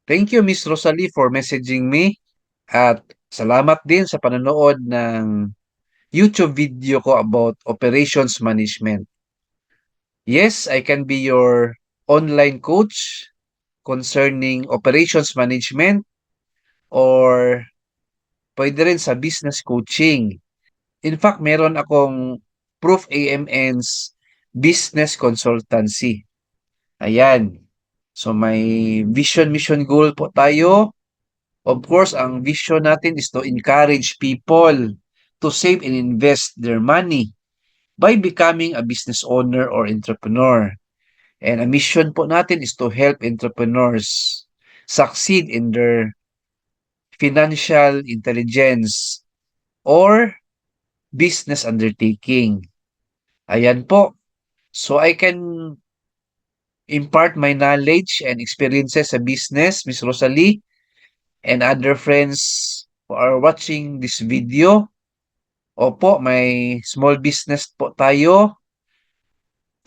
Thank you, Miss Rosalie, for messaging me. At salamat din sa panonood ng YouTube video ko about operations management. Yes, I can be your online coach concerning operations management or pwede rin sa business coaching. In fact, meron akong Proof AMN's business consultancy. Ayan. So may vision, mission, goal po tayo. Of course, ang vision natin is to encourage people to save and invest their money by becoming a business owner or entrepreneur. And a mission po natin is to help entrepreneurs succeed in their financial intelligence or business undertaking. Ayan po. So I can impart my knowledge and experiences sa business, Miss Rosalie, and other friends who are watching this video. Opo, may small business po tayo.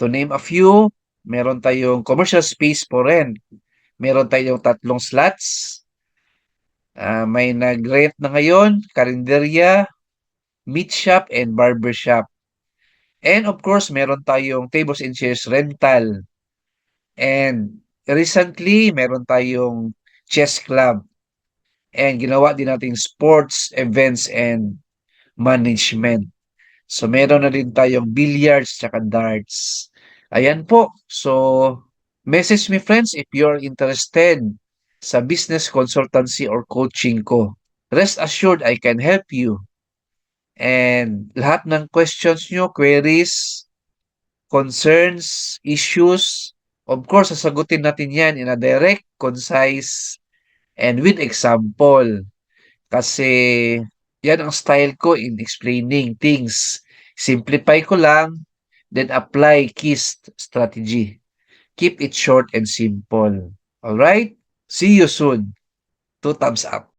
To name a few, meron tayong commercial space po rin. Meron tayong 3 slots. May nag-rent na ngayon, karinderya, meat shop, and barber shop. And of course, meron tayong tables and chairs rental. And recently, meron tayong chess club. And ginawa din natin sports, events, and management. So, meron na din tayong billiards tsaka darts. Ayan po. So, message me friends if you're interested sa business consultancy or coaching ko. Rest assured I can help you. And lahat ng questions nyo, queries, concerns, issues, of course, sasagutin natin yan in a direct, concise, and with example. Kasi yan ang style ko in explaining things. Simplify ko lang, then apply strategy. Keep it short and simple. Alright? See you soon. 2 thumbs up.